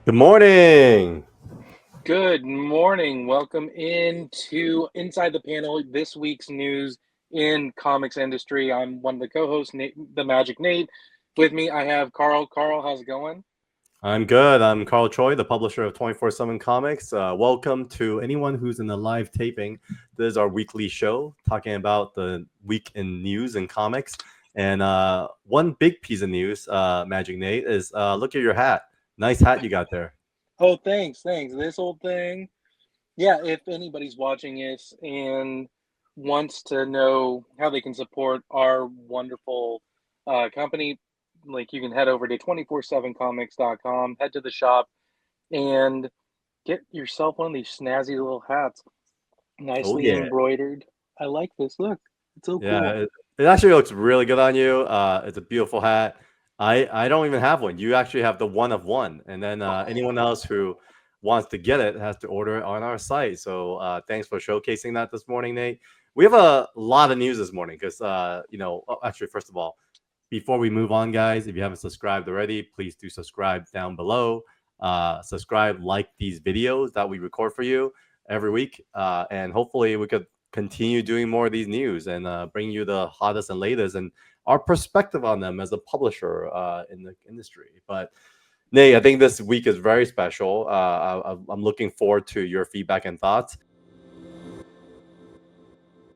Good morning. Good morning. Welcome into Inside the Panel, this week's news in comics industry. I'm one of the co-hosts, Nate, the Magic Nate. With me, I have Carl. Carl, how's it going? I'm good. I'm Carl Choi, the publisher of 24/7 Comics. Welcome to anyone who's in the live taping. This is our weekly show talking about the week in news and comics. And one big piece of news, Magic Nate, is look at your hat. Nice hat you got there. Oh, thanks. This old thing. Yeah, if anybody's watching this and wants to know how they can support our wonderful company, like you can head over to 247comics.com, head to the shop, and get yourself one of these snazzy little hats, Oh, nicely yeah. embroidered. I like this. Look, it's so Yeah, cool. it actually looks really good on you. It's a beautiful hat. I don't even have one. You actually have the one of one, and then anyone else who wants to get it has to order it on our site. So thanks for showcasing that this morning, Nate. We have a lot of news this morning because actually, first of all, before we move on, guys, if you haven't subscribed already, please do subscribe down below. Subscribe, like these videos that we record for you every week, and hopefully we could continue doing more of these news and bring you the hottest and latest and our perspective on them as a publisher in the industry. But Nate, I think this week is very special. I'm looking forward to your feedback and thoughts.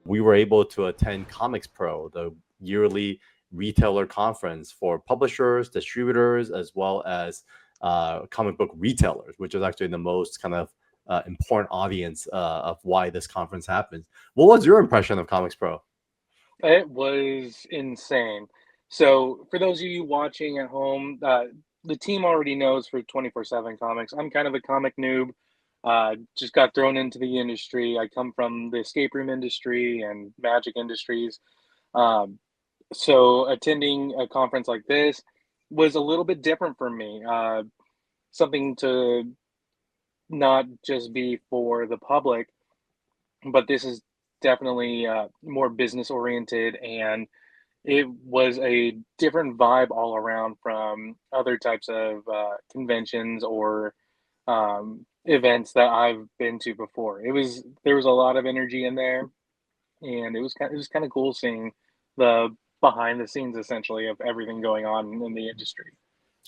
We were able to attend ComicsPro, the yearly retailer conference for publishers, distributors, as well as comic book retailers, which is actually the most kind of important audience of why this conference happens. What was your impression of ComicsPro? It was insane. So, for those of you watching at home, the team already knows for 24/7 Comics. I'm kind of a comic noob. Just got thrown into the industry. I come from the escape room industry and magic industries. Um, so, attending a conference like this was a little bit different for me. Something to not just be for the public, but this is definitely more business oriented, and it was a different vibe all around from other types of conventions or events that I've been to before. There was a lot of energy in there, and it was kind of cool seeing the behind the scenes essentially of everything going on in the industry.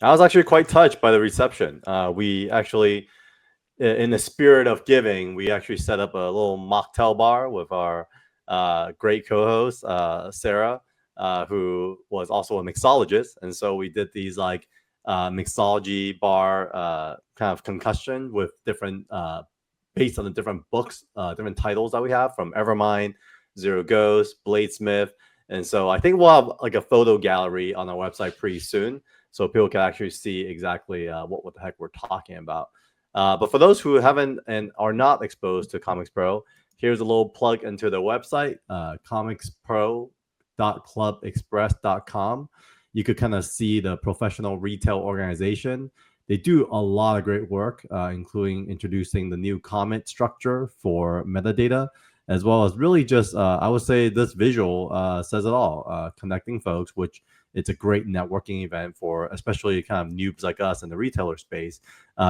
I was actually quite touched by the reception. We actually, in the spirit of giving, we actually set up a little mocktail bar with our great co-host Sarah, who was also a mixologist, and so we did these like mixology bar kind of concussion with different based on the different books, different titles that we have from Evermind, Zero Ghost, Bladesmyth, and so I think we'll have like a photo gallery on our website pretty soon, so people can actually see exactly what the heck we're talking about. But for those who haven't and are not exposed to Comics Pro, here's a little plug into their website, comicspro.clubexpress.com. You could kind of see the professional retail organization. They do a lot of great work, including introducing the new comment structure for metadata, as well as really just, I would say this visual says it all, connecting folks, which it's a great networking event for especially kind of noobs like us in the retailer space.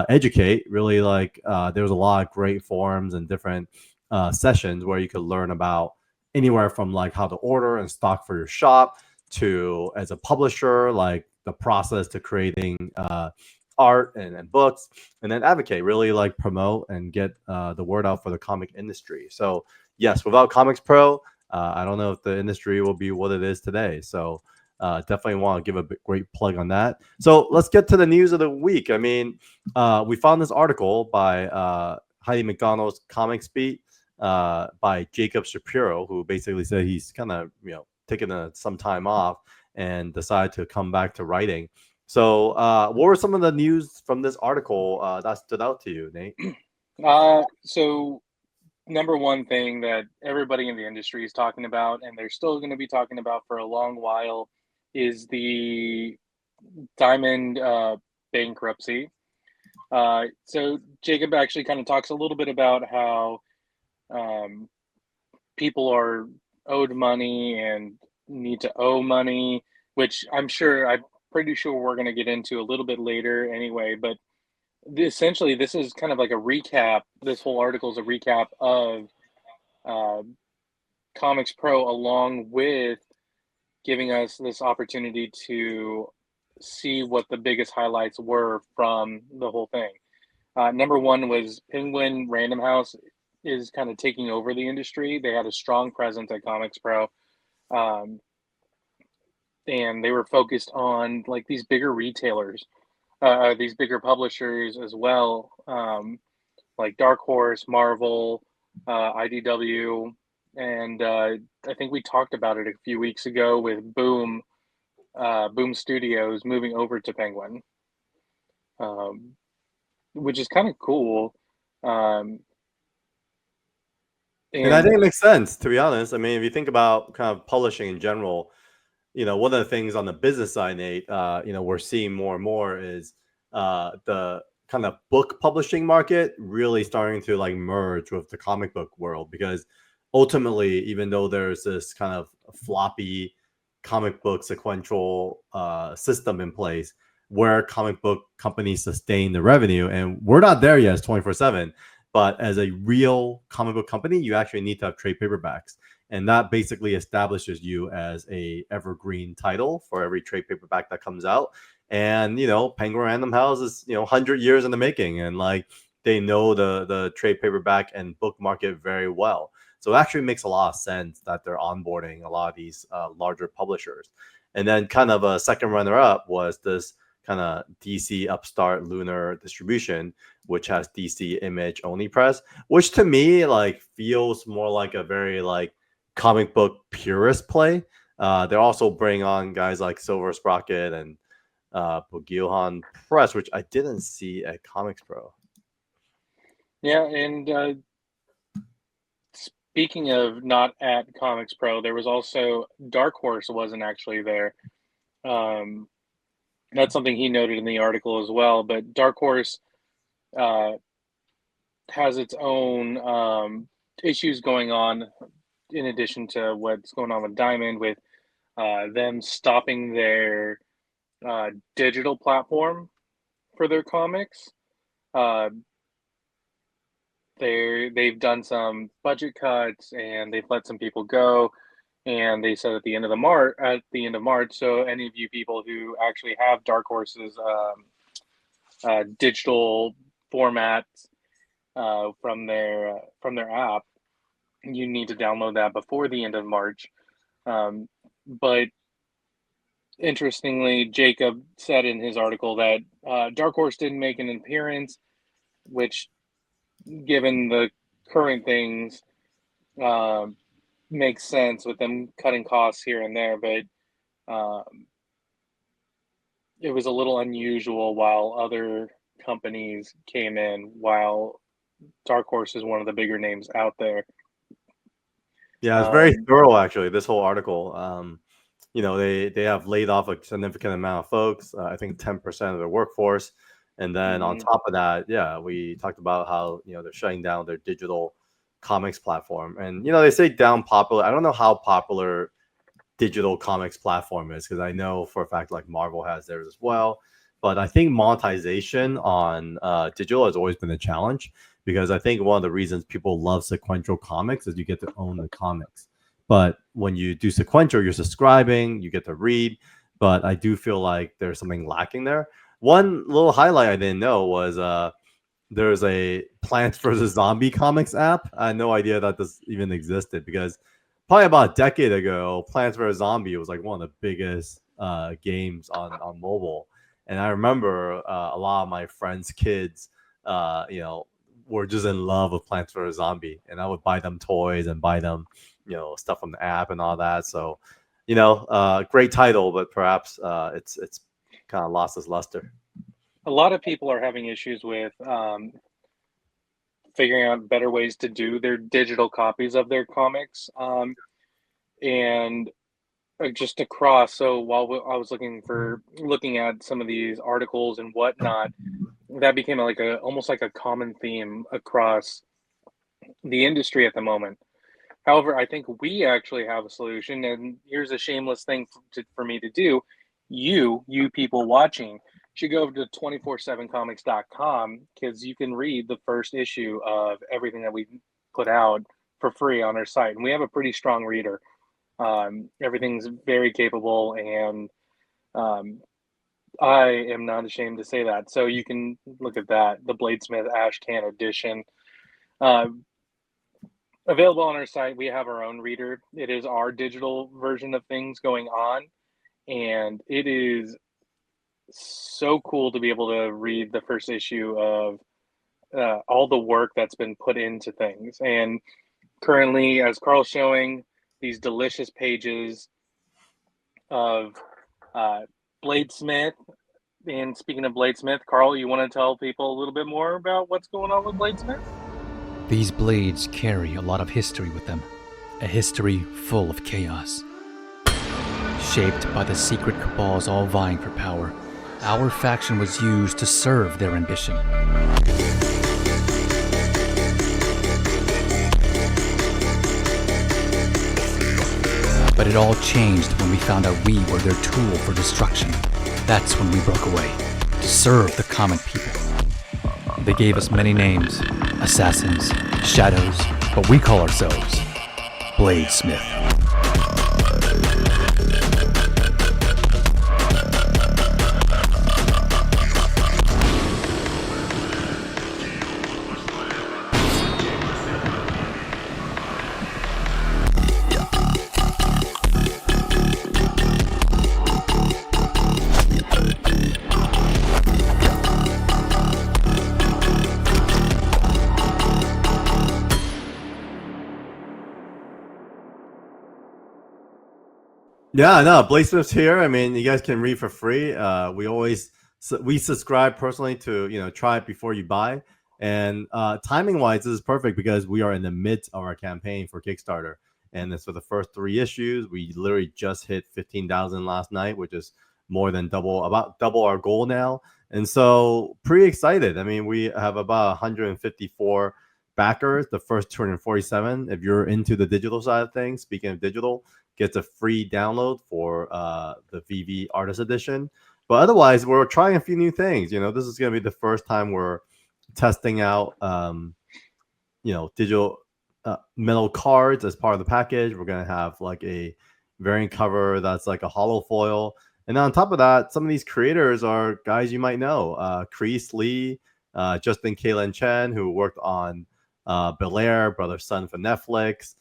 Educate really like there's a lot of great forums and different sessions where you could learn about anywhere from like how to order and stock for your shop to as a publisher, like the process to creating art and books, and then advocate, really like promote and get the word out for the comic industry. So yes, without Comics Pro, I don't know if the industry will be what it is today. So definitely want to give a great plug on that. So let's get to the news of the week. I mean, we found this article by Heidi McDonald's Comics Beat by Jacob Shapiro, who basically said he's kind of taking some time off and decided to come back to writing. So, what were some of the news from this article that stood out to you, Nate? So number one thing that everybody in the industry is talking about, and they're still going to be talking about for a long while, is the Diamond bankruptcy. So Jacob actually kind of talks a little bit about how um, people are owed money and need to owe money, which I'm pretty sure we're going to get into a little bit later anyway. But essentially, this is kind of like a recap. This whole article is a recap of uh, ComicsPro, along with giving us this opportunity to see what the biggest highlights were from the whole thing. Number one was Penguin Random House is kind of taking over the industry. They had a strong presence at ComicsPro, um, and they were focused on like these bigger retailers, these bigger publishers as well, like Dark Horse, Marvel, IDW, and I think we talked about it a few weeks ago with Boom Studios moving over to Penguin, um, which is kind of cool. Um, And I and think it makes sense, to be honest. I mean, if you think about kind of publishing in general, one of the things on the business side, Nate, we're seeing more and more is the kind of book publishing market really starting to like merge with the comic book world, because ultimately, even though there's this kind of floppy comic book sequential system in place where comic book companies sustain the revenue, and we're not there yet as 24/7, but as a real comic book company, you actually need to have trade paperbacks, and that basically establishes you as a evergreen title for every trade paperback that comes out. And Penguin Random House is 100 years in the making, and like they know the trade paperback and book market very well. So it actually makes a lot of sense that they're onboarding a lot of these larger publishers. And then kind of a second runner up was this kind of DC upstart Lunar Distribution, which has DC Image only press, which to me like feels more like a very like comic book purist play. They also bring on guys like Silver Sprocket and Bugilhan Press, which I didn't see at ComicsPro. yeah, and speaking of not at ComicsPro, there was also Dark Horse wasn't actually there. Um, that's something he noted in the article as well. But Dark Horse uh, has its own issues going on, in addition to what's going on with Diamond, with them stopping their digital platform for their comics. Uh, they've done some budget cuts and they've let some people go. And they said at the end of March. So any of you people who actually have Dark Horse's digital formats from their app, you need to download that before the end of March. But interestingly, Jacob said in his article that Dark Horse didn't make an appearance, which, given the current things, uh, makes sense with them cutting costs here and there. But it was a little unusual while other companies came in, while Dark Horse is one of the bigger names out there. Yeah, it's very thorough actually. This whole article. They have laid off a significant amount of folks. I think 10% of their workforce, and then on top of that, yeah, we talked about how they're shutting down their digital comics platform, and they say down popular. I don't know how popular digital comics platform is, because I know for a fact like Marvel has theirs as well. But I think monetization on digital has always been a challenge, because I think one of the reasons people love sequential comics is you get to own the comics. But when you do sequential, you're subscribing, you get to read. But I do feel like there's something lacking there. One little highlight I didn't know was there's a Plants vs. Zombie comics app. I had no idea that this even existed, because probably about a decade ago, Plants vs. Zombie was like one of the biggest games on mobile. And I remember a lot of my friends' kids, were just in love with Plants vs. Zombie. And I would buy them toys and buy them, stuff from the app and all that. So, great title, but perhaps it's kind of lost its luster. A lot of people are having issues with figuring out better ways to do their digital copies of their comics. And just across. So while I was looking at some of these articles and whatnot, that became almost like a common theme across the industry at the moment. However, I think we actually have a solution, and here's a shameless thing for me to do. You people watching, should go over to 247comics.com because you can read the first issue of everything that we put out for free on our site. And we have a pretty strong reader. Everything's very capable, and I am not ashamed to say that. So you can look at that, the Bladesmyth Ash Can Edition. Available on our site. We have our own reader. It is our digital version of things going on, and it is so cool to be able to read the first issue of all the work that's been put into things. And currently, as Carl's showing, these delicious pages of Bladesmyth. And speaking of Bladesmyth, Carl, you want to tell people a little bit more about what's going on with Bladesmyth? These blades carry a lot of history with them, a history full of chaos. Shaped by the secret cabals all vying for power, our faction was used to serve their ambition. But it all changed when we found out we were their tool for destruction. That's when we broke away, to serve the common people. They gave us many names, assassins, shadows, but we call ourselves Bladesmyth. Yeah, no, Bladesmyth's here. I mean, you guys can read for free. We subscribe personally to try it before you buy. And timing wise, this is perfect because we are in the midst of our campaign for Kickstarter, and it's for the first 3 issues. We literally just hit 15,000 last night, which is more than about double our goal now. And so pretty excited. I mean, we have about 154 backers. The first 247, if you're into the digital side of things, speaking of digital, gets a free download for the VV Artist Edition. But otherwise, we're trying a few new things. This is going to be the first time we're testing out, digital metal cards as part of the package. We're going to have like a variant cover that's like a hollow foil. And on top of that, some of these creators are guys you might know. Chris Lee, Justin Kalen Chen, who worked on Bel Air, Brother Son for Netflix.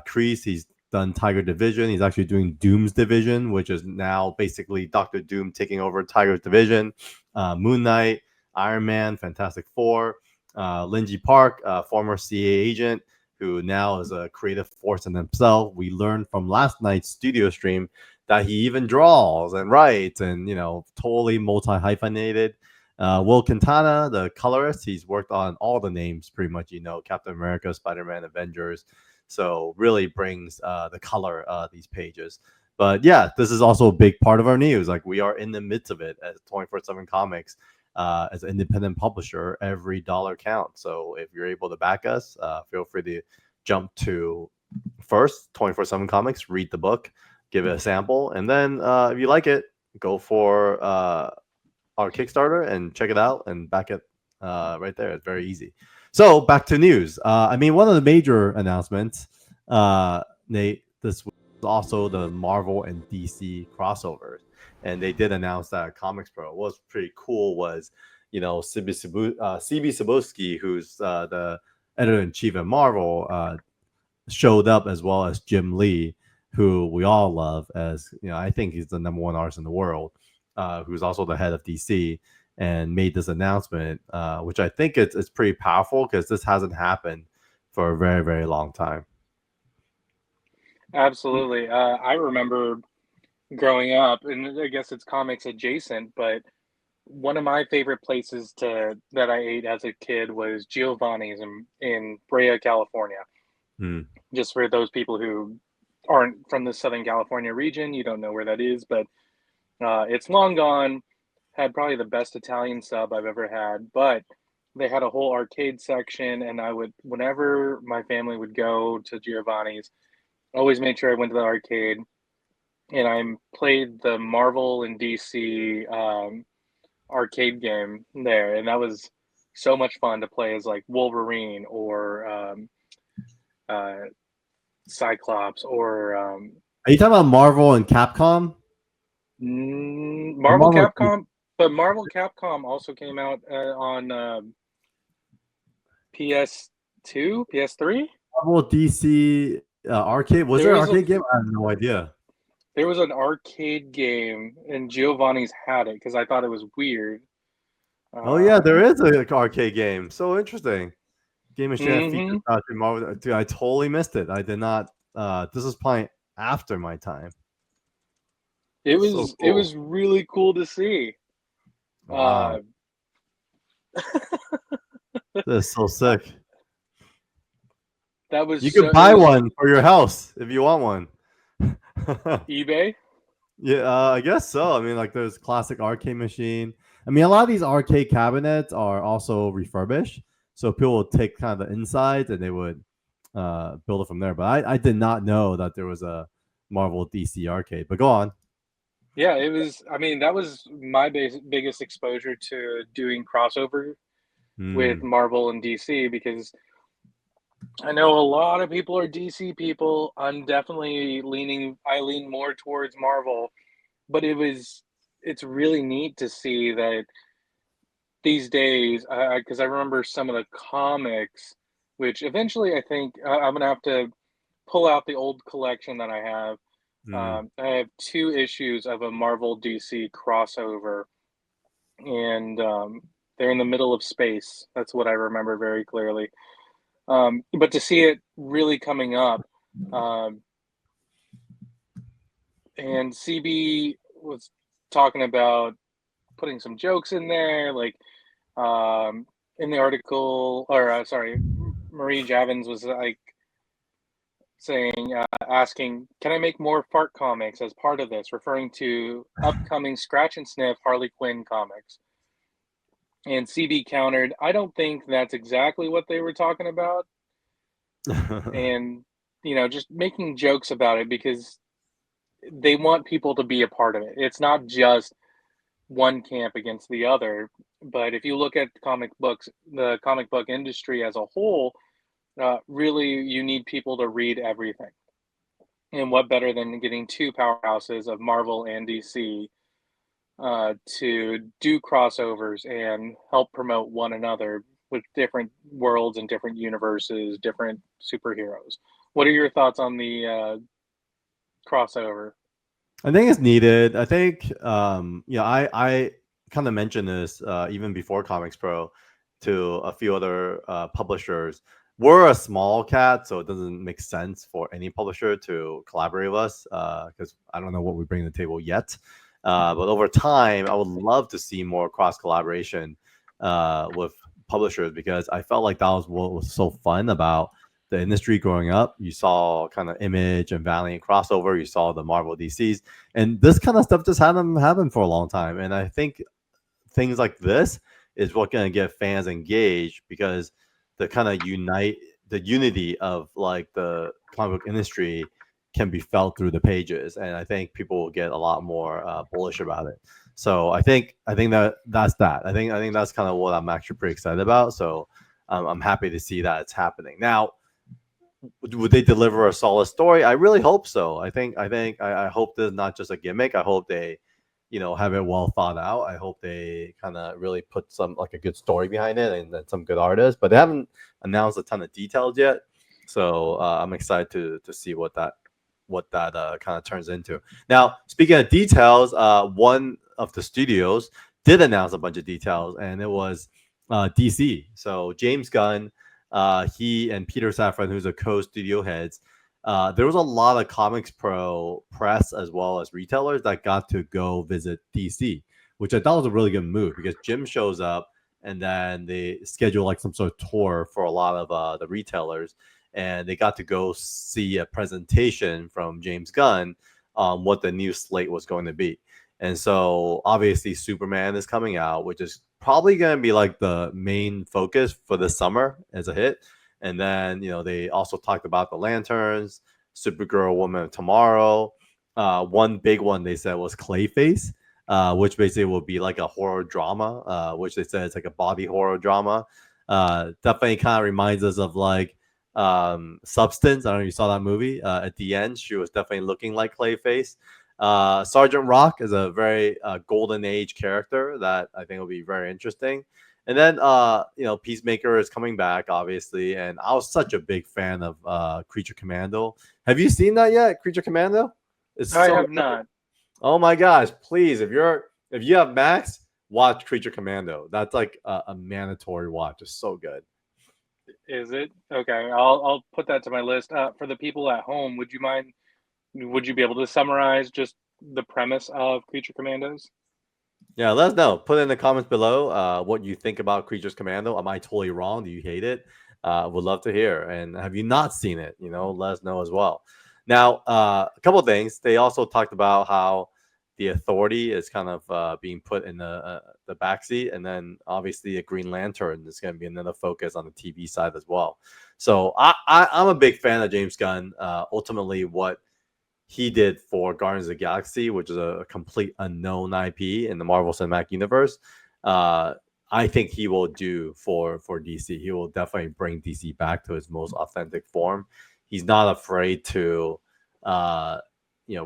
Chris, he's done Tiger Division. He's actually doing Doom's Division, which is now basically Doctor Doom taking over Tiger's Division. Moon Knight, Iron Man, Fantastic Four. Linji Park, former CA agent, who now is a creative force in himself. We learned from last night's studio stream that he even draws and writes and, totally multi-hyphenated. Will Quintana, the colorist, he's worked on all the names pretty much, Captain America, Spider-Man, Avengers. So really brings the color of these pages. But yeah, this is also a big part of our news. Like, we are in the midst of it as 24/7 Comics. As an independent publisher, every dollar counts. So if you're able to back us, feel free to jump to first 24/7 Comics, read the book, give it a sample, and then if you like it, go for our Kickstarter and check it out and back it right there. It's very easy. So back to news. I mean, one of the major announcements, Nate, this was also the Marvel and DC crossovers. And they did announce that at ComicsPro. What was pretty cool was, CB Cebulski, who's the editor-in-chief at Marvel, showed up, as well as Jim Lee, who we all love as, I think he's the #1 artist in the world, who's also the head of DC, and made this announcement, which I think it's pretty powerful because this hasn't happened for a very, very long time. Absolutely. I remember growing up, and I guess it's comics adjacent, but one of my favorite places that I ate as a kid was Giovanni's in Brea, California. Just for those people who aren't from the Southern California region, you don't know where that is, but it's long gone. Had probably the best Italian sub I've ever had, but they had a whole arcade section, and I would, whenever my family would go to Giovanni's, always made sure I went to the arcade, and I played the Marvel and DC arcade game there, and that was so much fun to play as like Wolverine or Cyclops or Are you talking about Marvel and Capcom? Marvel Capcom? But Marvel Capcom also came out on PS2, PS3. Marvel DC arcade. Was there an arcade game? I have no idea. There was an arcade game, and Giovanni's had it because I thought it was weird. Oh yeah, there is an arcade game. So interesting. Game Machine Mhm. features Marvel. Dude, I totally missed it. I did not. This was playing after my time. It So was cool. really cool to see. Wow. This is so sick. That was You could buy one for your house if you want one. eBay. Yeah, I guess so. I mean, like there's classic arcade machine. I mean, a lot of these arcade cabinets are also refurbished, so people would take kind of the insides and they would build it from there. But I did not know that there was a Marvel DC arcade. But go on. Yeah, it was. I mean, that was my biggest exposure to doing crossover with Marvel and DC because I know a lot of people are DC people. I'm definitely I lean more towards Marvel, but it's really neat to see that these days, because I remember some of the comics, which eventually I think I'm gonna have to pull out the old collection that I have. I have 2 issues of a Marvel DC crossover, and they're in the middle of space. That's what I remember very clearly. But to see it really coming up, and CB was talking about putting some jokes in there, like in the article, or sorry, Marie Javins was like saying, asking, can I make more fart comics as part of this, referring to upcoming Scratch and Sniff Harley Quinn comics. And CB countered, I don't think that's exactly what they were talking about. And, just making jokes about it because they want people to be a part of it. It's not just one camp against the other. But if you look at comic books, the comic book industry as a whole, really you need people to read everything. And what better than getting 2 powerhouses of Marvel and DC to do crossovers and help promote one another with different worlds and different universes, different superheroes. What are your thoughts on the crossover? I think it's needed. I think, I kind of mentioned this even before ComicsPro to a few other publishers. We're a small cat, so it doesn't make sense for any publisher to collaborate with us because I don't know what we bring to the table yet. But over time, I would love to see more cross collaboration with publishers because I felt like that was what was so fun about the industry growing up. You saw kind of Image and Valiant crossover. You saw the Marvel DCs, and this kind of stuff just hadn't happened for a long time. And I think things like this is what going to get fans engaged because the kind of unity of like the comic book industry can be felt through the pages, and I think people will get a lot more bullish about it. So I think that's that. I think that's kind of what I'm actually pretty excited about. So I'm happy to see that it's happening now. Would they deliver a solid story? I really hope so. I hope this is not just a gimmick. I hope they, have it well thought out. I hope they kind of really put some like a good story behind it and some good artists. But they haven't announced a ton of details yet, so I'm excited to see what that kind of turns into. Now, speaking of details, one of the studios did announce a bunch of details, and it was DC. So James Gunn. He and Peter Safran, who's a co-studio heads, there was a lot of ComicsPro press as well as retailers that got to go visit DC, which I thought was a really good move because Jim shows up and then they schedule like some sort of tour for a lot of the retailers, and they got to go see a presentation from James Gunn on what the new slate was going to be. And so obviously Superman is coming out, which is probably going to be like the main focus for the summer as a hit. And then, they also talked about the Lanterns, Supergirl, Woman of Tomorrow. One big one they said was Clayface. which basically will be like a horror drama, which they said it's like a body horror drama. Definitely kind of reminds us of like Substance. I don't know if you saw that movie. At the end, she was definitely looking like Clayface. Sergeant Rock is a very golden age character that I think will be very interesting. And then Peacemaker is coming back, obviously, and I was such a big fan of Creature Commando. Have you seen that yet, Creature Commando? I have not. Oh my gosh, please, if you have Max, watch Creature Commando. That's like a mandatory watch. It's so good. Is it? Okay, I'll put that to my list. For the people at home, would you be able to summarize just the premise of Creature Commandos? Yeah, let us know. Put in the comments below what you think about Creatures Commando. Am I totally wrong? Do you hate it? Would love to hear. And have you not seen it? Let us know as well. Now, a couple of things. They also talked about how the Authority is kind of being put in the backseat, and then obviously a Green Lantern is going to be another focus on the TV side as well. So I'm a big fan of James Gunn. Ultimately, what he did for Guardians of the Galaxy, which is a complete unknown IP in the Marvel Cinematic Universe, I think he will do for DC. He will definitely bring DC back to its most authentic form. He's not afraid to,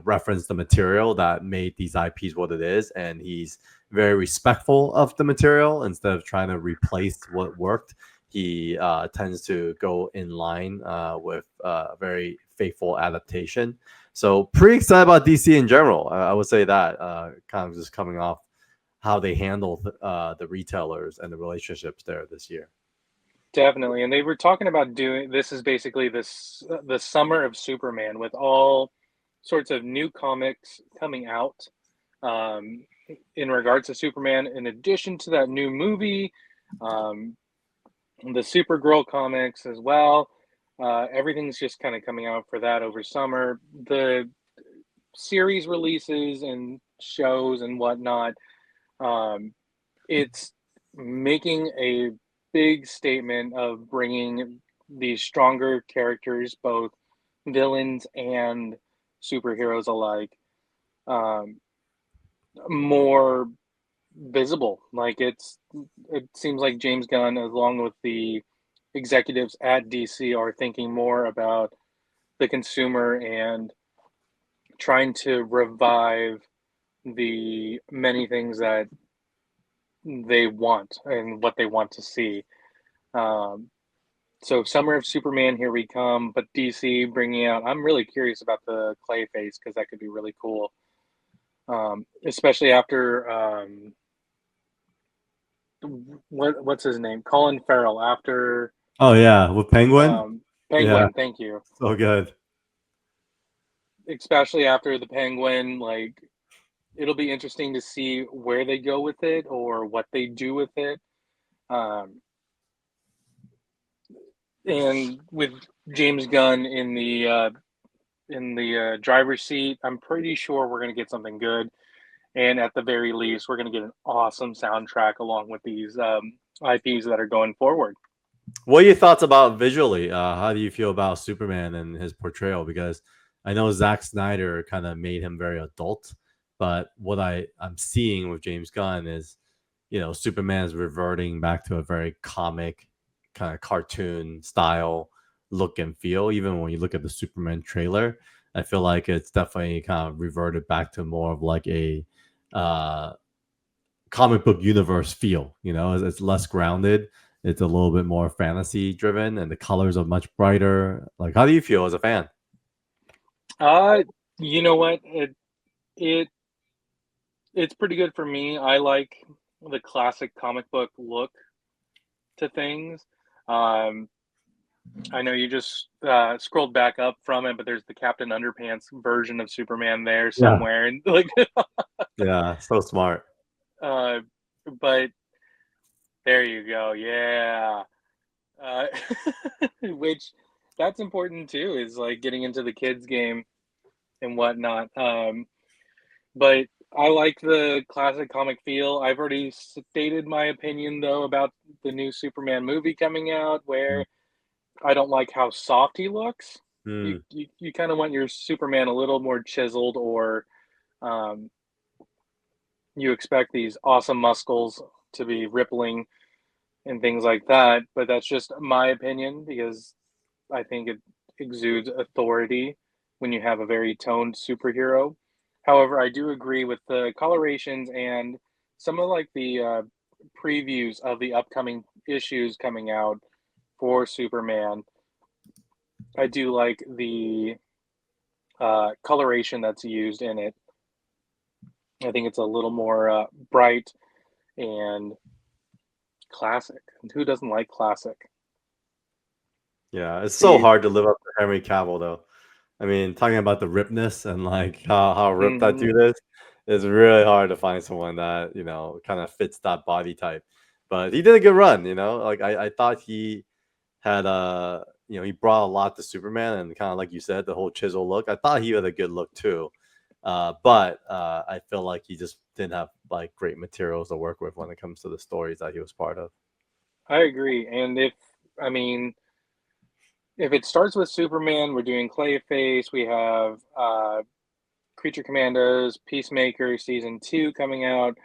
reference the material that made these IPs what it is, and he's very respectful of the material instead of trying to replace what worked. He tends to go in line with very faithful adaptation. So pretty excited about DC in general. I would say that kind of just coming off how they handle the retailers and the relationships there this year. Definitely, and they were talking about doing this is basically the summer of Superman with all sorts of new comics coming out in regards to Superman. In addition to that new movie, the Supergirl comics as well. Everything's just kind of coming out for that over summer. The series releases and shows and whatnot, it's making a big statement of bringing these stronger characters, both villains and superheroes alike, more visible. Like it seems like James Gunn, along with the executives at DC, are thinking more about the consumer and trying to revive the many things that they want and what they want to see. So Summer of Superman, here we come, but DC bringing out, I'm really curious about the Clayface because that could be really cool. Especially after what's his name? Colin Farrell after Oh yeah, with Penguin? Penguin, Yeah. thank you. So good. Especially after the Penguin, like it'll be interesting to see where they go with it or what they do with it. And with James Gunn in the driver's seat, I'm pretty sure we're going to get something good. And at the very least, we're going to get an awesome soundtrack along with these IPs that are going forward. What are your thoughts about visually? How do you feel about Superman and his portrayal? Because I know Zack Snyder kind of made him very adult, but what I'm seeing with James Gunn is, Superman is reverting back to a very comic, kind of cartoon style look and feel. Even when you look at the Superman trailer, I feel like it's definitely kind of reverted back to more of like a comic book universe feel. It's less grounded. It's a little bit more fantasy driven, and the colors are much brighter. Like, how do you feel as a fan? You know what? It's pretty good for me. I like the classic comic book look to things. I know you just scrolled back up from it, but there's the Captain Underpants version of Superman there somewhere, and like, yeah, so smart. But there you go, yeah. Which that's important too, is like getting into the kids game and whatnot. But I like the classic comic feel. I've already stated my opinion though about the new Superman movie coming out, where I don't like how soft he looks. You kind of want your Superman a little more chiseled or you expect these awesome muscles to be rippling and things like that. But that's just my opinion because I think it exudes authority when you have a very toned superhero. However, I do agree with the colorations and some of like the previews of the upcoming issues coming out for Superman. I do like the coloration that's used in it. I think it's a little more bright and classic. And who doesn't like classic? Yeah, it's so hard to live up to Henry Cavill, though. I mean, talking about the ripness and like how ripped that dude is, it's really hard to find someone that, you know, kind of fits that body type. But he did a good run, you know. Like I thought he had you know, he brought a lot to Superman, and kind of like you said, the whole chisel look. I thought he had a good look too. But I feel like he just didn't have like great materials to work with when it comes to the stories that he was part of. I agree. And I mean, if it starts with Superman, we're doing Clayface. We have Creature Commandos, Peacemaker Season 2 coming out.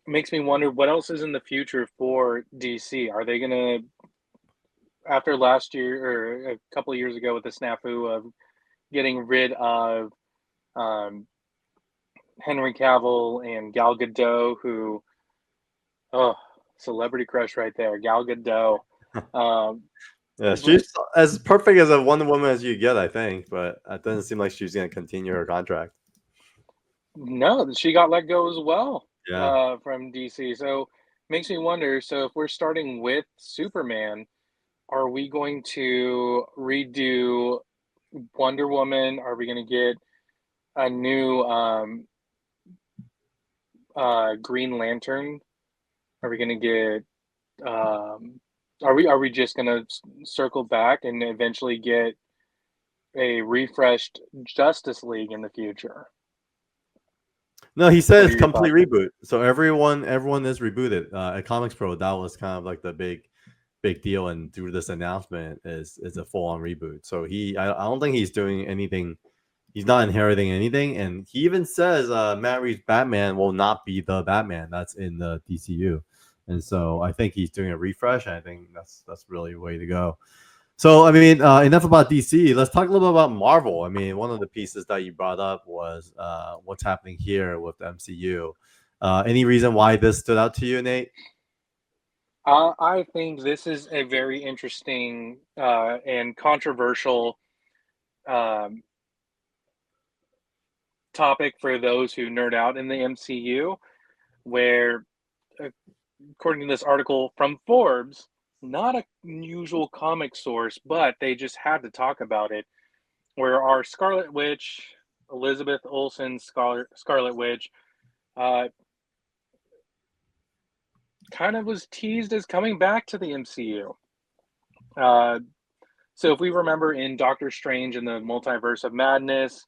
Makes me wonder what else is in the future for DC. Are they going to, after last year or a couple of years ago with the snafu of getting rid of Henry Cavill and Gal Gadot, who, oh, celebrity crush right there, Gal Gadot. Yeah, she's as perfect as a Wonder Woman as you get, I think, but it doesn't seem like she's going to continue her contract. No, she got let go as well Yeah. from DC. So makes me wonder. So if we're starting with Superman, are we going to redo Wonder Woman? Are we going to get a new Green Lantern? Are we going to get? Are we just going to circle back and eventually get a refreshed Justice League in the future? No, he said What are it's your complete thoughts? reboot. So everyone is rebooted. At ComicsPro, that was kind of like the big deal, and through this announcement is a full on reboot. So I don't think he's doing anything. He's not inheriting anything, and he even says Matt Reeves' Batman will not be the Batman that's in the DCU. And so I think he's doing a refresh. And I think that's really the way to go. So, I mean, enough about DC. Let's talk a little bit about Marvel. I mean, one of the pieces that you brought up was what's happening here with the MCU. Any reason why this stood out to you, Nate? I think this is a very interesting and controversial um, topic for those who nerd out in the MCU, where, according to this article from Forbes, not a usual comic source, but they just had to talk about it, where our Scarlet Witch, Elizabeth Olsen's Scarlet Witch, kind of was teased as coming back to the MCU. So if we remember in Doctor Strange and the Multiverse of Madness,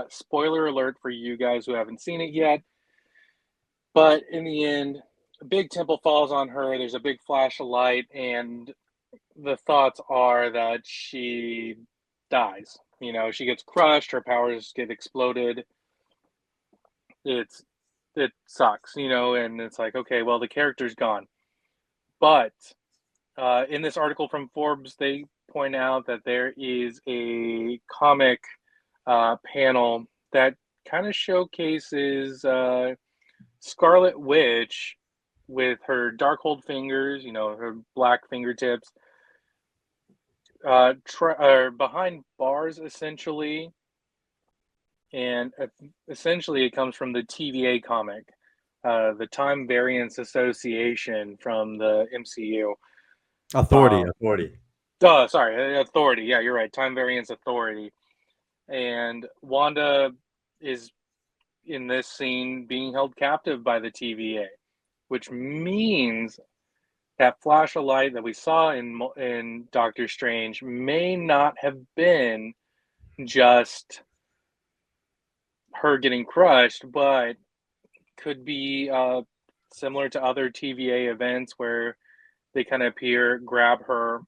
spoiler alert for you guys who haven't seen it yet, but in the end, a big temple falls on her. There's a big flash of light, and the thoughts are that she dies. You know, she gets crushed, her powers get exploded. It sucks, you know, and it's like, okay, well, the character's gone. But in this article from Forbes, they point out that there is a comic panel that kind of showcases Scarlet Witch with her Darkhold fingers, you know, her black fingertips, behind bars essentially, and essentially it comes from the TVA comic, the Time Variance Association from the MCU. Authority. Oh, sorry, Authority. Yeah, you're right. Time Variance Authority. And Wanda is in this scene being held captive by the TVA, which means that flash of light that we saw in Doctor Strange may not have been just her getting crushed, but could be similar to other TVA events where they kind of appear, grab her,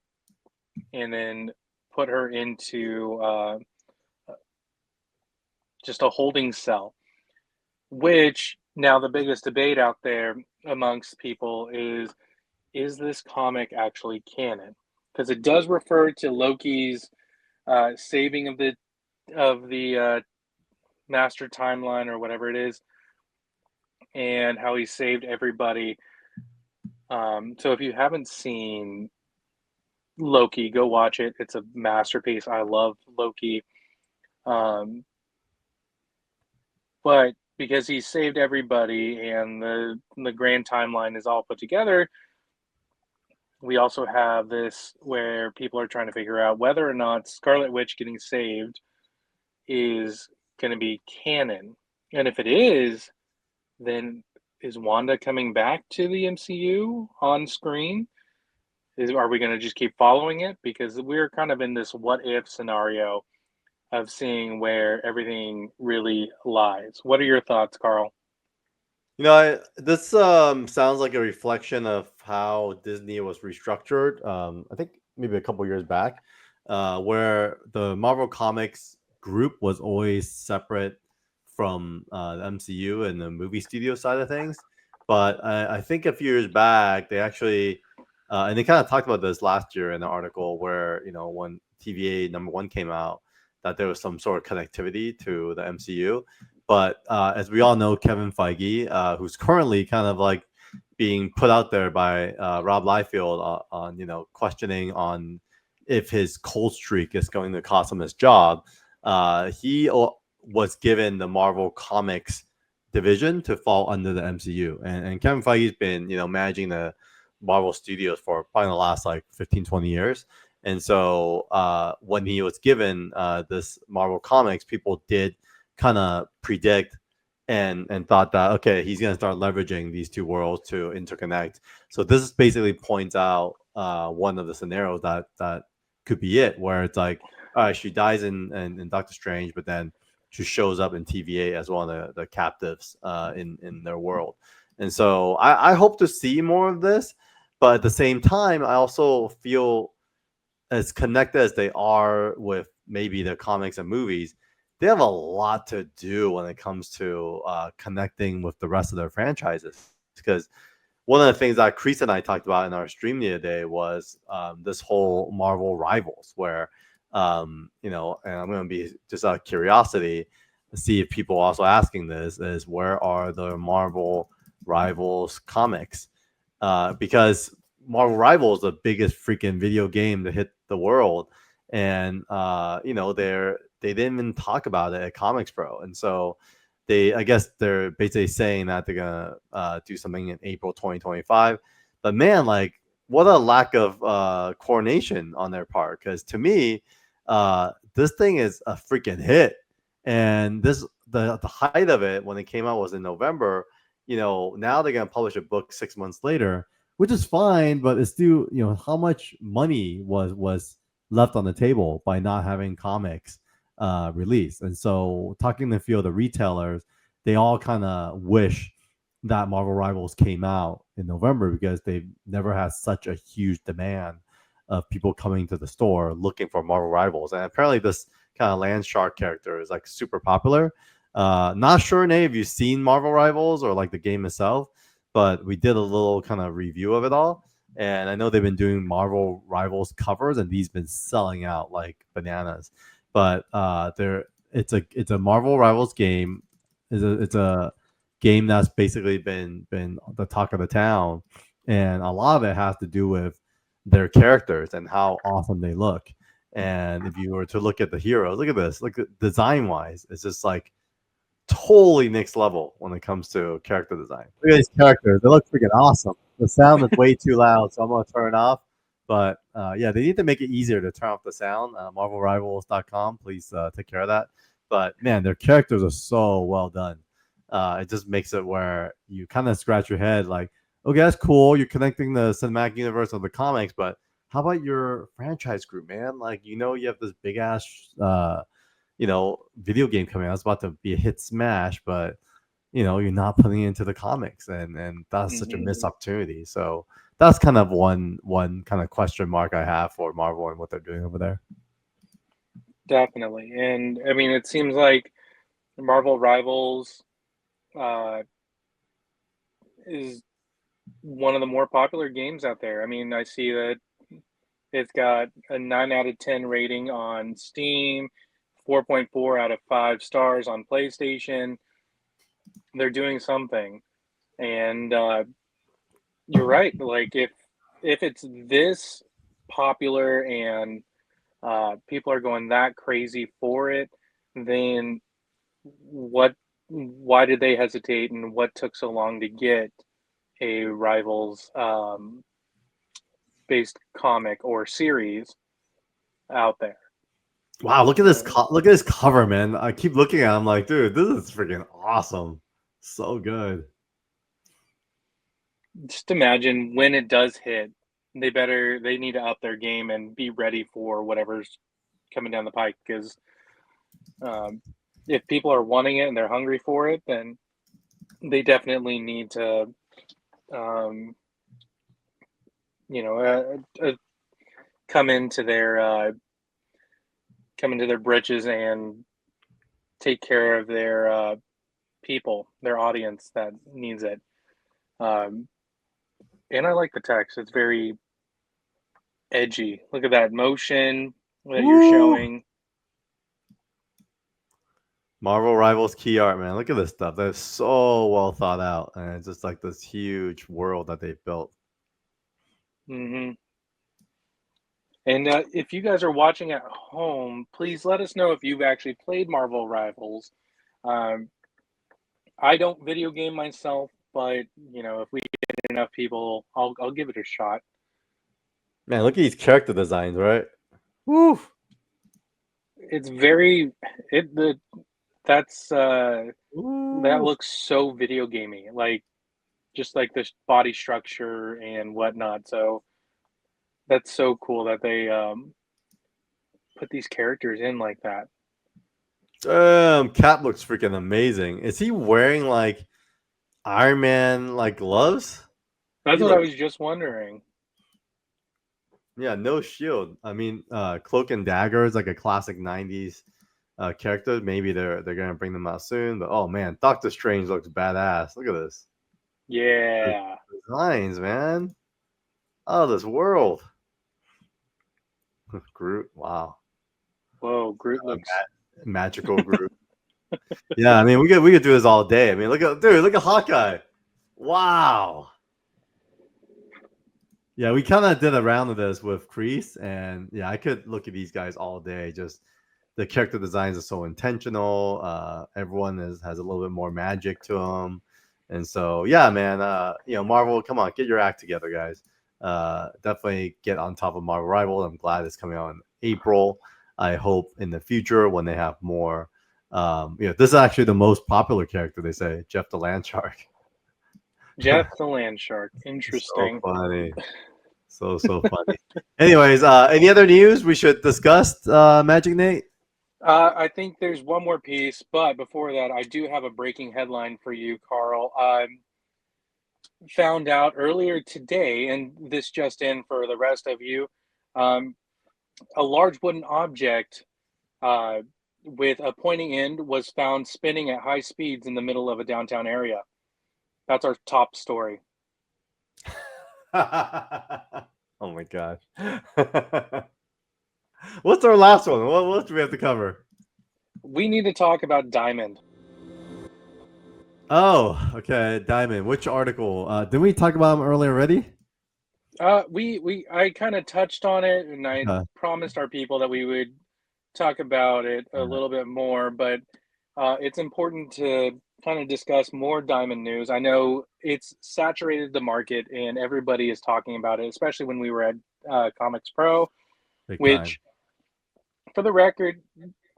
and then put her into just a holding cell, which Now, the biggest debate out there amongst people is this comic actually canon? Because it does refer to Loki's saving of the master timeline or whatever it is, and how he saved everybody. So if you haven't seen Loki, go watch it. It's a masterpiece. I love Loki. But because he saved everybody and the grand timeline is all put together, we also have this where people are trying to figure out whether or not Scarlet Witch getting saved is going to be canon. And if it is, then is Wanda coming back to the MCU on screen? Are we going to just keep following it? Because we're kind of in this what if scenario of seeing where everything really lies. What are your thoughts, Carl? You know, this sounds like a reflection of how Disney was restructured. I think maybe a couple years back, where the Marvel Comics group was always separate from the MCU and the movie studio side of things. But I think a few years back, they actually, and they kind of talked about this last year in an article where, you know, when TVA #1 came out, that there was some sort of connectivity to the MCU. But as we all know, Kevin Feige, who's currently kind of like being put out there by Rob Liefeld on, you know, questioning on if his cold streak is going to cost him his job. He was given the Marvel Comics division to fall under the MCU. And Kevin Feige's been, you know, managing the Marvel Studios for probably the last like 15, 20 years. And so when he was given this Marvel Comics, people did kind of predict and thought that, okay, he's going to start leveraging these two worlds to interconnect. So this basically points out one of the scenarios that could be it, where it's like, all right, she dies in Doctor Strange, but then she shows up in TVA as one of the captives in their world. And so I hope to see more of this, but at the same time, I also feel as connected as they are with maybe the comics and movies, they have a lot to do when it comes to connecting with the rest of their franchises. Because one of the things that Chris and I talked about in our stream the other day was this whole Marvel Rivals, where, you know, and I'm going to be just out of curiosity to see if people are also asking this, is where are the Marvel Rivals comics? Because Marvel Rivals is the biggest freaking video game to hit the world. And, you know, they didn't even talk about it at ComicsPro. And so I guess they're basically saying that they're going to do something in April 2025. But man, like, what a lack of coordination on their part. Because to me, this thing is a freaking hit. And the height of it when it came out was in November. You know, now they're going to publish a book 6 months later, which is fine, but it's still, you know, how much money was left on the table by not having comics released. And so talking to a few of the retailers, they all kind of wish that Marvel Rivals came out in November, because they've never had such a huge demand of people coming to the store looking for Marvel Rivals. And apparently this kind of land shark character is like super popular. Not sure, Nate, if you've seen Marvel Rivals or like the game itself, but we did a little kind of review of it all. And I know they've been doing Marvel Rivals covers, and these been selling out like bananas. But it's a Marvel Rivals game. It's a game that's basically been the talk of the town, and a lot of it has to do with their characters and how awesome they look. And if you were to look at the heroes, look at this, look at design wise, it's just like totally next level when it comes to character design. Look at these characters; they look freaking awesome. The sound is way too loud, so I'm gonna turn it off. But yeah, they need to make it easier to turn off the sound. MarvelRivals.com, please take care of that. But man, their characters are so well done. It just makes it where you kind of scratch your head, like, okay, that's cool. You're connecting the cinematic universe of the comics, but how about your franchise group, man? Like, you know, you have this big ass, you know, video game coming out. It's about to be a hit smash, but you know, you're not putting it into the comics, and that's such a missed opportunity. So that's kind of one kind of question mark I have for Marvel and what they're doing over there. Definitely. And I mean, it seems like Marvel Rivals is one of the more popular games out there. I mean, I see that it's got a 9 out of 10 rating on Steam, 4.4 out of 5 stars on PlayStation. They're doing something. And you're right. Like if it's this popular and people are going that crazy for it, then why did they hesitate, and what took so long to get a Rivals based comic or series out there? Wow, look at this look at this cover, man. I keep looking at it, I'm like, dude, this is freaking awesome. So good. Just imagine when it does hit, they need to up their game and be ready for whatever's coming down the pike, because if people are wanting it and they're hungry for it, then they definitely need to come into their britches and take care of their people, their audience that needs it. And I like the text. It's very edgy. Look at that motion that you're showing. Marvel Rivals key art, man. Look at this stuff. That's so well thought out. And it's just like this huge world that they've built. Mm-hmm. And if you guys are watching at home, please let us know if you've actually played Marvel Rivals. I don't video game myself, but if we get enough people, I'll give it a shot. Man, look at these character designs, right? Woo! It's very that looks so video gamey, like just like this body structure and whatnot. So that's so cool that they put these characters in like that. Cap looks freaking amazing. Is he wearing like Iron Man like gloves? That's what I was just wondering. Yeah, no shield. I mean, Cloak and Dagger is like a classic 90s character. Maybe they're gonna bring them out soon. But oh man, Doctor Strange looks badass. Look at this. Yeah. Designs, man. Oh, this world. Groot. Wow. Whoa, Groot looks magical. Groot. Yeah, I mean, we could do this all day. I mean, look at Hawkeye. Wow. Yeah, we kind of did a round of this with Kreese, and yeah, I could look at these guys all day. Just the character designs are so intentional. Everyone has a little bit more magic to them, and so yeah, man. Marvel, come on, get your act together, guys. Definitely get on top of Marvel Rivals. I'm glad it's coming out in April. I hope in the future when they have more. This is actually the most popular character, they say, Jeff the Land Shark. Jeff the Land Shark. Interesting. So funny. So funny. Anyways, any other news we should discuss, Magic Nate? I think there's one more piece, but before that, I do have a breaking headline for you, Carl. Found out earlier today, and this just in for the rest of you, a large wooden object with a pointing end was found spinning at high speeds in the middle of a downtown area. That's our top story. Oh my gosh. What's our last one? What do we have to cover? We need to talk about Diamond. Oh, okay. Diamond. Which article? Didn't we talk about him earlier already? I kind of touched on it, and I promised our people that we would talk about it a little bit more, but it's important to kind of discuss more Diamond news. I know it's saturated the market and everybody is talking about it, especially when we were at ComicsPro, which for the record,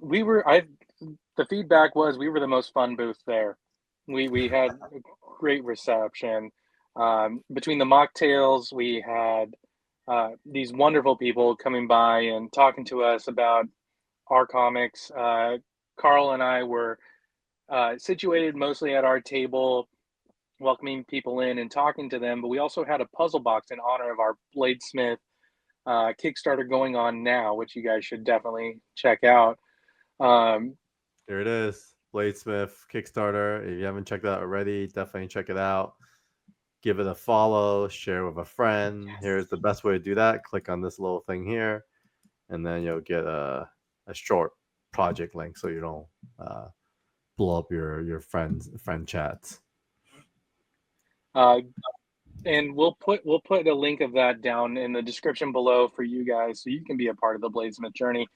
the feedback was we were the most fun booth there. We had a great reception. Between the mocktails, we had these wonderful people coming by and talking to us about our comics. Carl and I were situated mostly at our table, welcoming people in and talking to them. But we also had a puzzle box in honor of our Bladesmyth Kickstarter going on now, which you guys should definitely check out. There it is, Bladesmyth Kickstarter. If you haven't checked it out already, definitely check it out. give it a follow, share with a friend. Here's the best way to do that. Click on this little thing here, and then you'll get a short project link so you don't blow up your friend chats. And we'll put a link of that down in the description below for you guys, so you can be a part of the Bladesmyth journey.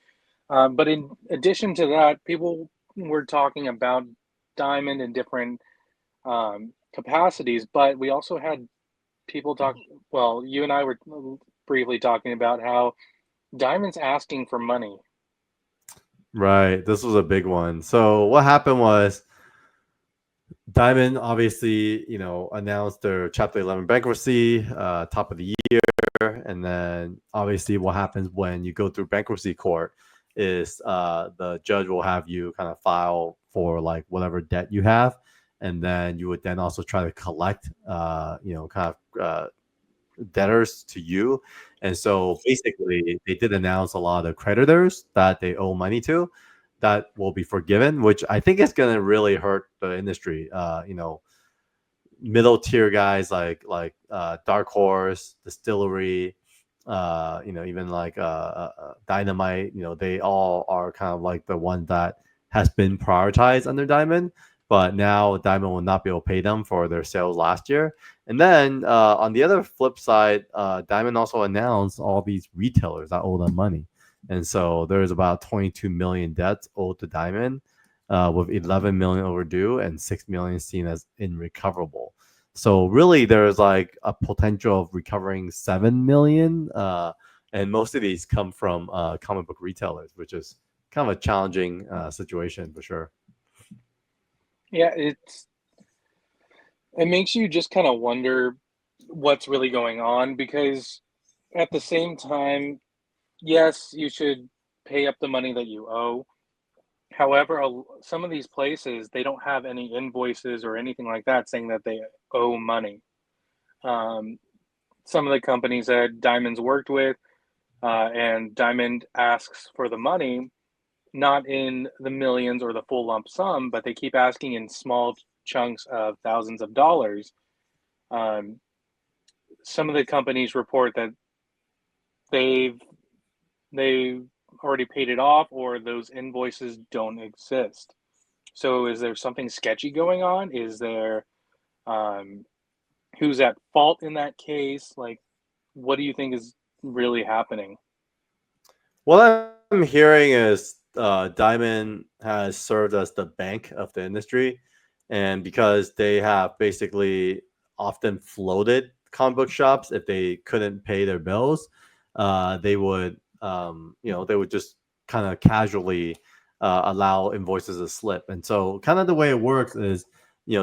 But in addition to that, people were talking about Diamond in different capacities, but we also had people talk. Well, you and I were briefly talking about how Diamond's asking for money. Right. This was a big one. So what happened was Diamond obviously, announced their Chapter 11 bankruptcy, top of the year, and then obviously what happens when you go through bankruptcy court is the judge will have you kind of file for like whatever debt you have, and then you would then also try to collect, debtors to you. And so basically, they did announce a lot of creditors that they owe money to that will be forgiven, which I think is going to really hurt the industry. Middle tier guys like Dark Horse, Distillery, even like Dynamite. They all are kind of like the one that has been prioritized under Diamond, but now Diamond will not be able to pay them for their sales last year. And then on the other flip side, Diamond also announced all these retailers that owe them money. And so there's about 22 million debts owed to Diamond, with 11 million overdue and 6 million seen as irrecoverable. So really, there's like a potential of recovering 7 million. And most of these come from comic book retailers, which is kind of a challenging situation for sure. Yeah, it makes you just kind of wonder what's really going on, because at the same time, yes, you should pay up the money that you owe. However, some of these places, they don't have any invoices or anything like that saying that they owe money. Some of the companies that Diamond's worked with, and Diamond asks for the money, not in the millions or the full lump sum, but they keep asking in small chunks of thousands of dollars. Some of the companies report that they've already paid it off, or those invoices don't exist. So is there something sketchy going on? Is there who's at fault in that case? Like, what do you think is really happening? What I'm hearing is Diamond has served as the bank of the industry, and because they have basically often floated comic book shops, if they couldn't pay their bills, they would they would just kind of casually allow invoices to slip. And so kind of the way it works is,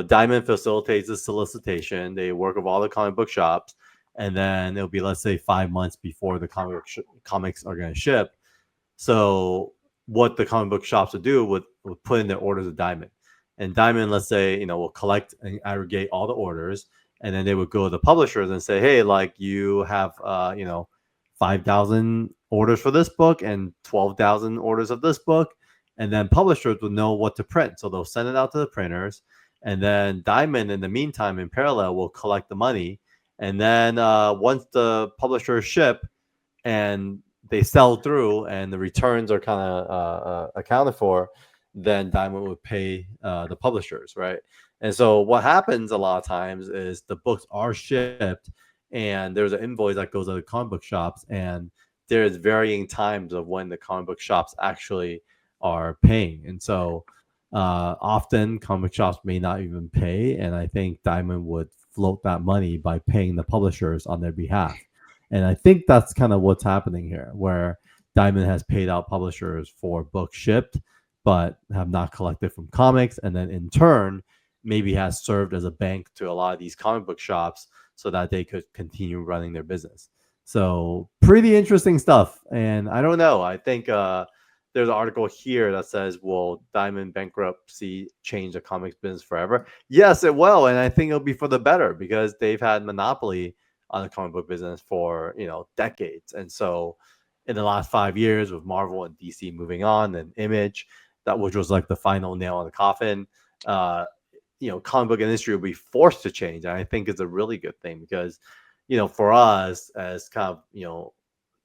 Diamond facilitates the solicitation. They work with all the comic book shops, and then it'll be, let's say, 5 months before the comics are going to ship. So what the comic book shops would do would put in their orders with Diamond. And Diamond, let's say, will collect and aggregate all the orders, and then they would go to the publishers and say, hey, like, you have 5,000 orders for this book and 12,000 orders of this book. And then publishers would know what to print. So they'll send it out to the printers. And then Diamond, in the meantime, in parallel, will collect the money. And then once the publishers ship and they sell through and the returns are kind of accounted for, then Diamond would pay the publishers, right? And so what happens a lot of times is the books are shipped, and there's an invoice that goes to the comic book shops, and there's varying times of when the comic book shops actually are paying. And so often comic shops may not even pay, and I think Diamond would float that money by paying the publishers on their behalf. And I think that's kind of what's happening here, where Diamond has paid out publishers for books shipped but have not collected from comics, and then in turn maybe has served as a bank to a lot of these comic book shops so that they could continue running their business. So pretty interesting stuff. And I don't know. I think there's an article here that says, will Diamond bankruptcy change the comics business forever? Yes, it will. And I think it'll be for the better, because they've had monopoly on the comic book business for, decades. And so in the last 5 years, with Marvel and DC moving on, and Image, which was like the final nail in the coffin, comic book industry will be forced to change. And I think it's a really good thing because, for us as kind of,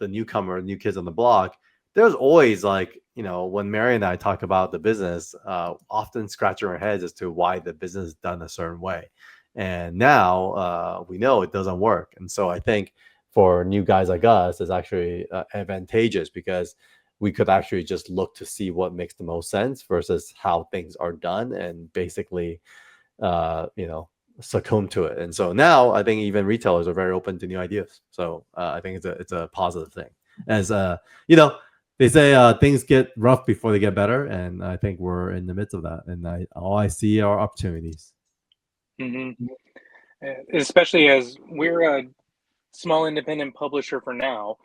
the newcomer, new kids on the block, there's always like, when Mary and I talk about the business, often scratching our heads as to why the business is done a certain way. And now we know it doesn't work. And so I think for new guys like us, it's actually advantageous because we could actually just look to see what makes the most sense versus how things are done and basically, succumb to it. And so now I think even retailers are very open to new ideas. So I think it's a positive thing. As they say things get rough before they get better, and I think we're in the midst of that. And all I see are opportunities. Mm-hmm. Especially as we're a small independent publisher for now.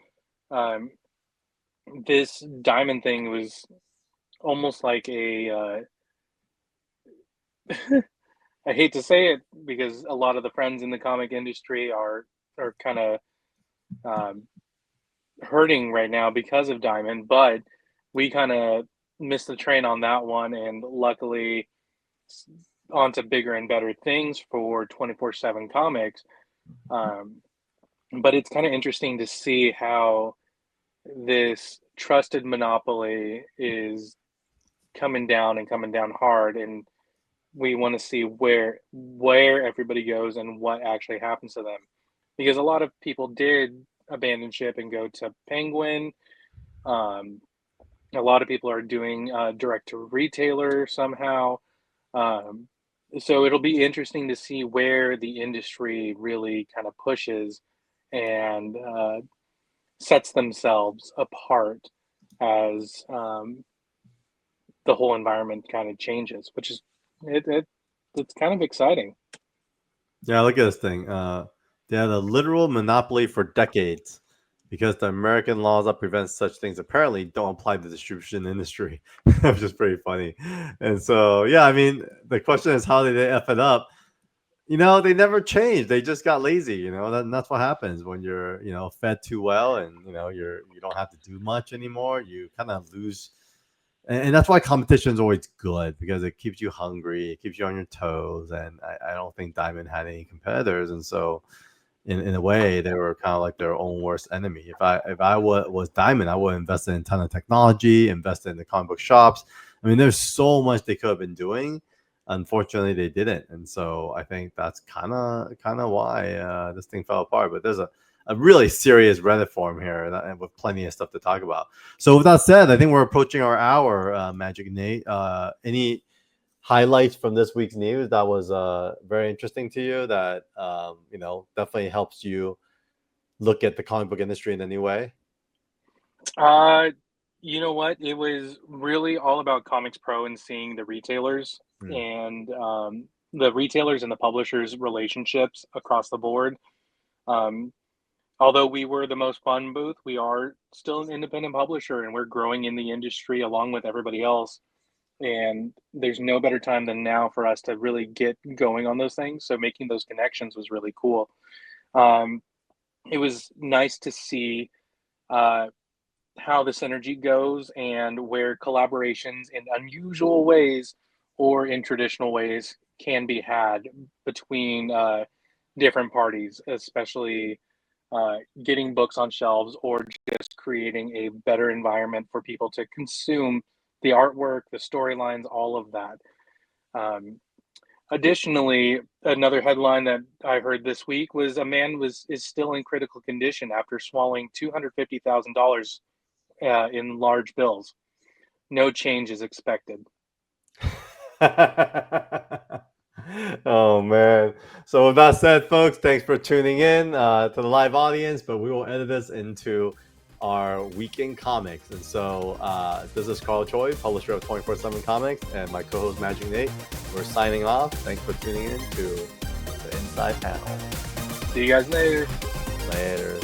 This Diamond thing was almost like a I hate to say it because a lot of the friends in the comic industry are kind of hurting right now because of Diamond, but we kind of missed the train on that one, and luckily on to bigger and better things for 24/7 Comics. But it's kind of interesting to see how this trusted monopoly is coming down hard, and we want to see where everybody goes and what actually happens to them, because a lot of people did abandon ship and go to Penguin. A lot of people are doing direct to retailer somehow. So it'll be interesting to see where the industry really kind of pushes and sets themselves apart as the whole environment kind of changes, which is it's kind of exciting. Yeah, look at this thing. They had a literal monopoly for decades because the American laws that prevent such things apparently don't apply to the distribution industry, which is pretty funny. And so, yeah, I mean, the question is how did they F it up? They never changed. They just got lazy. That's what happens when you're, fed too well and, you don't have to do much anymore. You kind of lose. And that's why competition is always good because it keeps you hungry. It keeps you on your toes. And I don't think Diamond had any competitors. And so in a way, they were kind of like their own worst enemy. If I was Diamond, I would invest in a ton of technology, invest in the comic book shops. I mean, there's so much they could have been doing. Unfortunately, they didn't, and so I think that's kind of why this thing fell apart. But there's a really serious Reddit forum here, and with plenty of stuff to talk about. So with that said, I think we're approaching our hour. Magic Nate, any highlights from this week's news that was very interesting to you that definitely helps you look at the comic book industry in a new way? You know what? It was really all about ComicsPro and seeing the retailers and the retailers and the publishers' relationships across the board. Although we were the most fun booth, we are still an independent publisher and we're growing in the industry along with everybody else. And there's no better time than now for us to really get going on those things. So making those connections was really cool. It was nice to see how the synergy goes and where collaborations in unusual ways or in traditional ways can be had between different parties, especially getting books on shelves or just creating a better environment for people to consume the artwork, the storylines, all of that. Additionally, another headline that I heard this week was a man is still in critical condition after swallowing $250,000 in large bills. No change is expected. Oh man. So with that said, folks, thanks for tuning in to the live audience, but we will edit this into our weekend comics. And so this is Carl Choi, publisher of 24/7 Comics, and my co-host Magic Nate. We're signing off. Thanks for tuning in to the Inside Panel. See you guys later. Later.